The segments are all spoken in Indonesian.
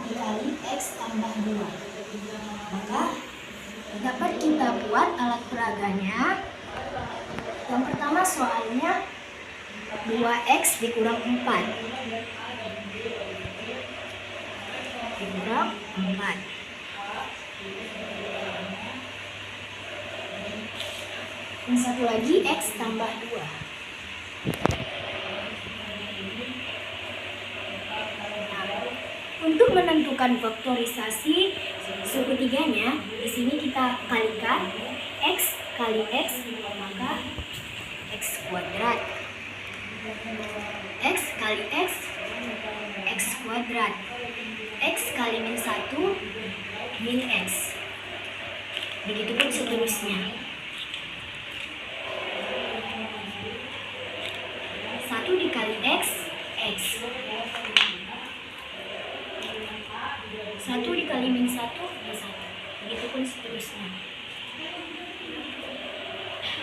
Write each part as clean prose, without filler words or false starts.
dikali X tambah 2. Maka dapat kita buat alat peraganya. Yang pertama soalnya 2X dikurang 4. Dikurang 4. Yang satu lagi X tambah 2. Untuk menentukan faktorisasi suku tiganya, di sini kita kalikan X kali X, maka X kuadrat. X kali X, X kuadrat. X kali min 1, min X. Begitupun seterusnya. 1 dikali X, X. 1 dikali min 1, min 1. Begitupun seterusnya.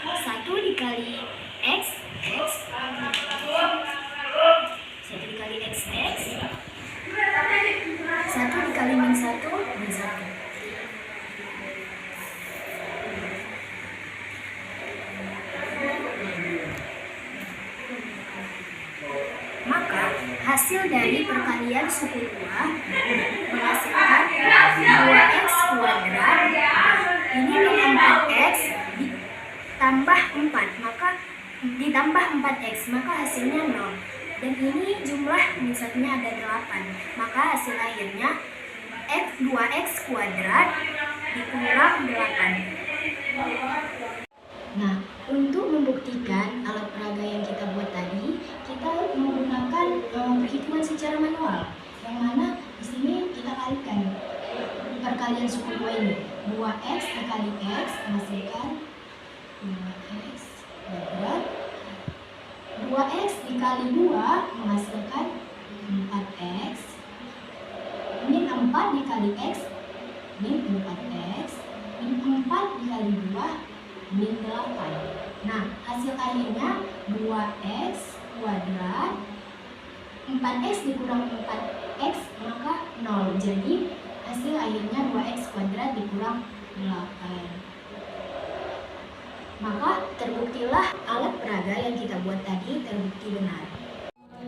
1 dikali X, X. 1 dikali X, X. 1 dikali min 1, min 1. Maka hasil dari perkalian suku 2 menghasilkan 2X kuadrat. Ini min 4X ditambah 4, maka ditambah 4X, maka hasilnya 0. Dan ini jumlah min 1-nya ada 8, maka hasil akhirnya 2X kuadrat dikurang 8. Nah, untuk membuktikan alat peraga yang kita buat tadi, kita menggunakan perhitungan secara manual, yang mana di sini kita kalikan perkalian suku 2 ini. 2X dikali X menghasilkan 2X kuadrat. 2X dikali 2 menghasilkan 4X. Min 4 dikali X, min 4X. Min 4 dikali 2, min 8. Nah, hasil akhirnya 2X kuadrat. 4X dikurang 4X, maka 0. Jadi, hasil akhirnya 2X kuadrat dikurang 8. Maka terbuktilah alat peraga yang kita buat tadi terbukti benar.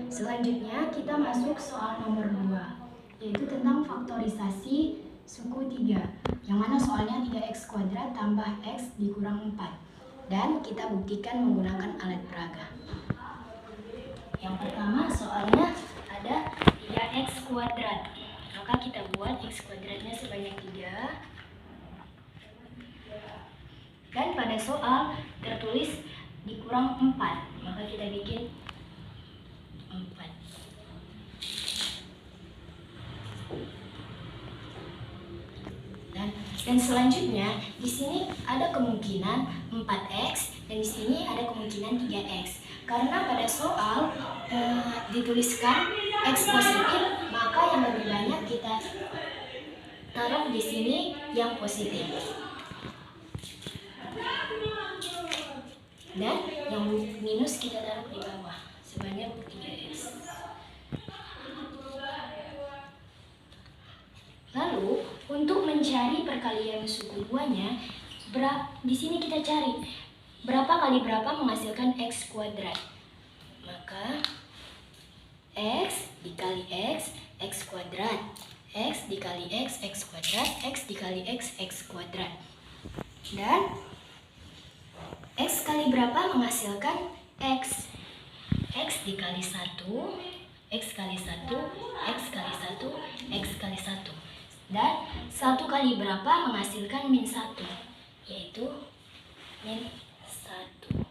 Selanjutnya kita masuk soal nomor 2, yaitu tentang faktorisasi suku 3, yang mana soalnya 3X kuadrat tambah X dikurang 4. Dan kita buktikan menggunakan alat peraga. Yang pertama soalnya ada 3X kuadrat. Maka kita buat X kuadratnya sebanyak 3. Dan pada soal tertulis dikurang 4, maka kita bikin 4. Dan selanjutnya di sini ada kemungkinan 4X dan di sini ada kemungkinan 3X. Karena pada soal dituliskan X positif, maka yang lebih banyak kita taruh di sini yang positif. Dan yang minus kita taruh di bawah sebanyak 3X. Lalu untuk mencari perkalian suku 2-nya, di sini kita cari berapa kali berapa menghasilkan X kuadrat. Maka X dikali X, X kuadrat. X dikali X, X kuadrat. X dikali X, X kuadrat. Dan X kali berapa menghasilkan X? X dikali 1, X kali 1, X kali 1, X kali 1. Dan 1 kali berapa menghasilkan min 1? Yaitu min 1.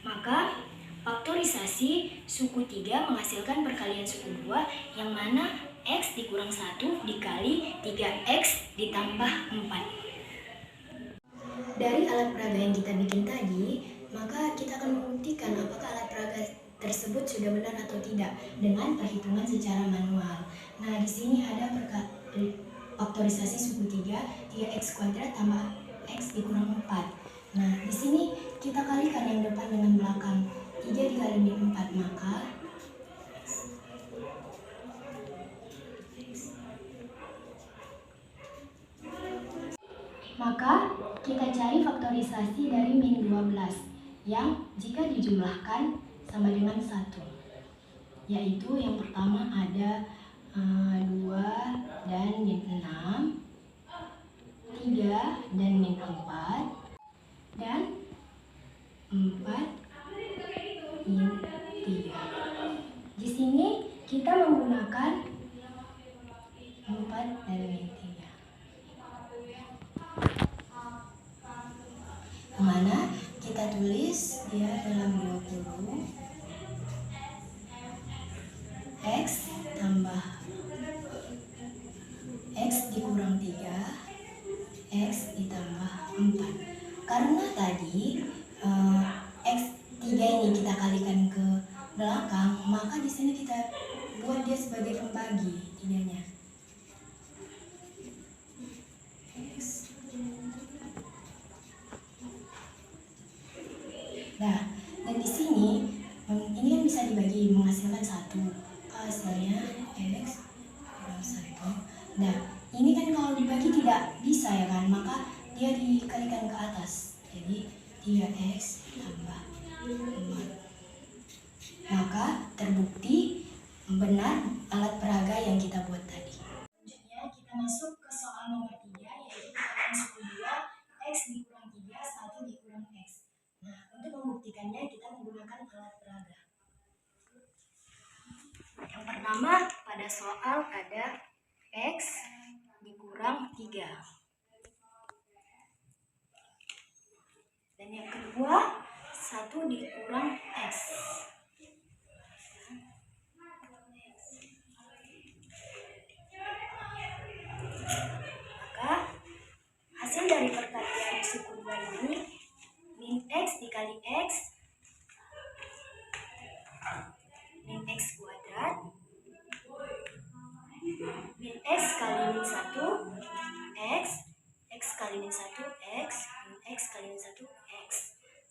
Maka faktorisasi suku 3 menghasilkan perkalian suku 2, yang mana X dikurang 1 dikali 3X ditambah 4. Dari alat peraga yang kita bikin tadi, maka kita akan membuktikan apakah alat peraga tersebut sudah benar atau tidak dengan perhitungan secara manual. Nah, di sini ada faktorisasi suku 3, 3X kuadrat tambah X dikurang 4. Nah, di sini kita kalikan yang depan dengan belakang. 3 dikali min 4, maka Maka kita cari faktorisasi dari min 12 yang jika dijumlahkan sama dengan 1. Yaitu yang pertama ada 2 dan min 6, 3 dan min 4, dan 4 min 3. Di sini kita menggunakan 4 dan min 3. Kemana kita tulis dia dalam 20 X tambah X dikurang 3 X ditambah 4. Karena tadi X3 ini kita kalikan ke belakang, maka di sini kita buat dia sebagai pembagi tiganya. Nah, dan di sini ini kan bisa dibagi menghasilkan 1. Hasilnya X kurang 1. Nah, ini kan kalau dibagi tidak bisa ya kan, maka dia dikalikan ke atas. Jadi 3X tambah 4. Maka terbukti benar alat peraga yang kita buat tadi. Selanjutnya kita masuk ke soal nomor 3, yaitu perkalian suku 2 X dikurang 3, 1 dikurang X. Nah, untuk membuktikannya kita menggunakan alat peraga. Yang pertama pada soal ada X dikurang 3. Dan yang kedua 1 dikurang X. Maka hasil dari perkalian suku 2 ini min X dikali X min X kuadrat min X kali min 1 X, X kali min 1 X, min X kali min 1 X.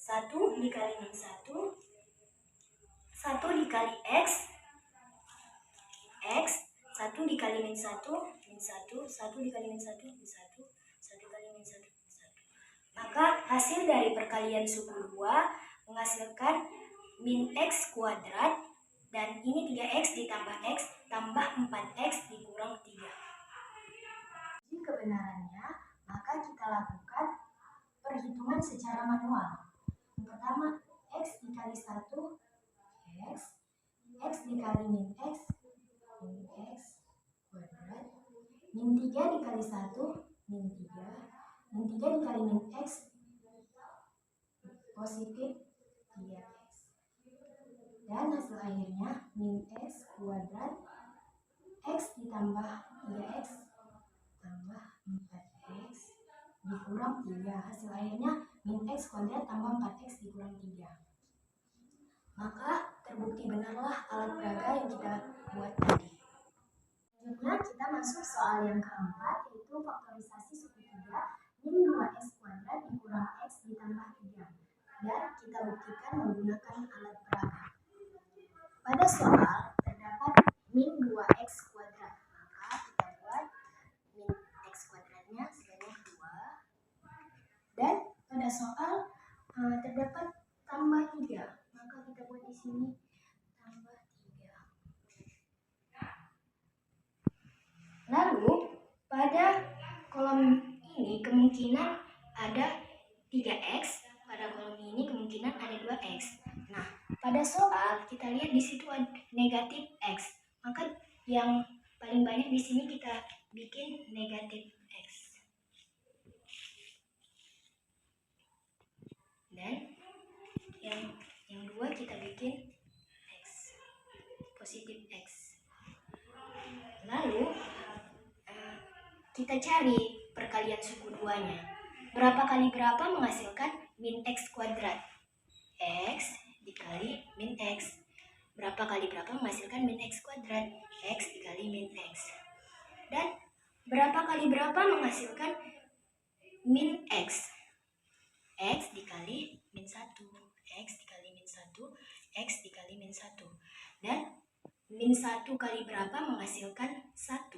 1 dikali min 1 dikali X, X, 1 dikali min 1 min 1, 1 dikali min 1 min 1, 1 kali min 1 min 1. Maka hasil dari perkalian suku 2 menghasilkan min X kuadrat, dan ini 3X ditambah X tambah 4X dikurang 3. Jadi kebenarannya, maka kita lakukan perhitungan secara manual. Yang pertama, X dikali 1, X, X dikali min X kuadrat, min 3 dikali 1, min 3, min 3 dikali min X, positif 3X. Dan hasil akhirnya min X kuadrat X ditambah 3X tambah 4X dikurang 3. Hasil akhirnya min X kuadrat tambah 4X dikurang 3. Maka terbukti benarlah alat peraga yang kita buat tadi. Selanjutnya kita masuk soal yang keempat, yaitu faktorisasi suku 3 min 2X kuadrat dikurang X ditambah 3. Dan kita buktikan menggunakan alat peraga. Pada soal terdapat min 2X kuadrat, maka kita buat min X kuadratnya sebanyak 2. Dan pada soal terdapat tambah 3, maka kita buat di sini tambah 3. Lalu pada kolom ini kemungkinan ada 3X, pada kolom ini kemungkinan ada 2X. Nah, pada soal kita lihat di situ ada negatif X, maka yang paling banyak di sini kita bikin negatif X. Dan yang dua kita bikin X, positif X. Lalu kita cari perkalian suku 2-nya. Berapa kali berapa menghasilkan min X kuadrat? X dikali min X. Berapa kali berapa menghasilkan min X kuadrat? X dikali min X. Dan berapa kali berapa menghasilkan min X? X dikali min 1. X dikali min 1. X dikali min 1. Dan min 1 kali berapa menghasilkan 1?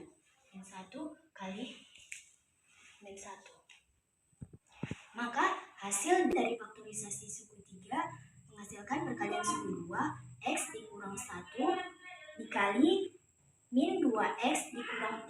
Min 1 kali min 1. Maka hasil dari faktorisasi suku 3 menghasilkan perkalian suku 2 X dikurang 1 dikali min 2X dikurang 3.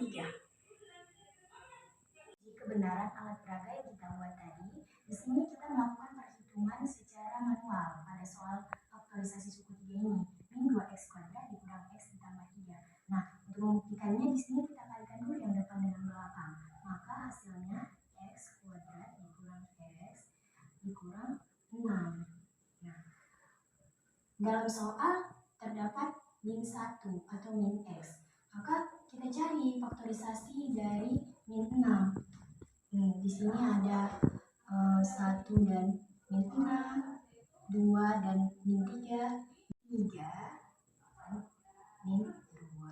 Di kebenaran alat peraga yang kita buat tadi, di sini kita melakukan perhitungan secara manual pada soal faktorisasi suku 3 ini. Min 2X kuadrat dikurang X ditambah 3. Nah, untuk membuktikannya di sini kita kalikan dulu yang depan dengan belakang. Maka hasilnya X kuadrat dikurang X dikurang 6. Nah, dalam soal terdapat min 1 atau min X. Maka kita cari faktorisasi dari min 6. Di sini ada 1 dan min 6, 2 dan min 3, 3 dan min 2.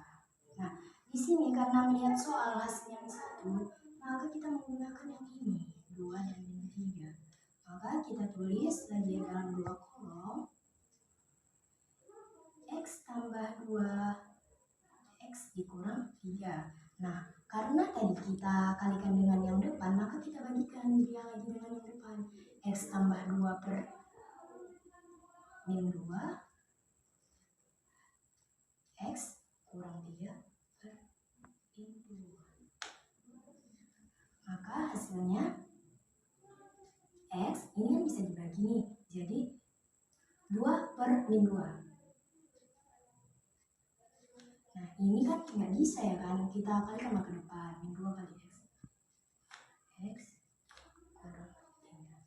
Nah, di sini karena melihat soal hasilnya min 1, maka kita menggunakan yang ini, 2 dan min 3. Maka kita tulis saja dalam 2 kolom, X tambah 2, X dikurang 3. Nah, karena tadi kita kalikan dengan yang depan, maka kita bagikan dia lagi dengan yang depan. X tambah 2 per min 2, X kurang 3 per min 2. Maka hasilnya X ini kan bisa dibagi nih, jadi 2 per min 2. Nah, ini kan nggak bisa ya kan, kita kalikan ke depan, min 2 kali X kurang 3.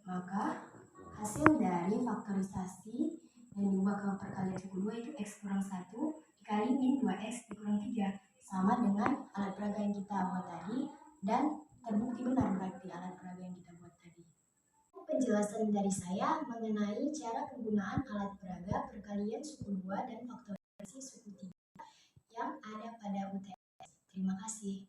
Maka hasil dari faktorisasi yang diubah ke perkalian suku 2 itu X kurang 1 dikali min 2X dikurang 3 sama dengan alat peraga yang kita buat tadi dan terbukti benar berarti alat peraga yang kita buat tadi. Penjelasan dari saya mengenai cara penggunaan alat peraga perkalian suku 2 dan faktorisasi suku 3 yang ada pada UTS. Terima kasih.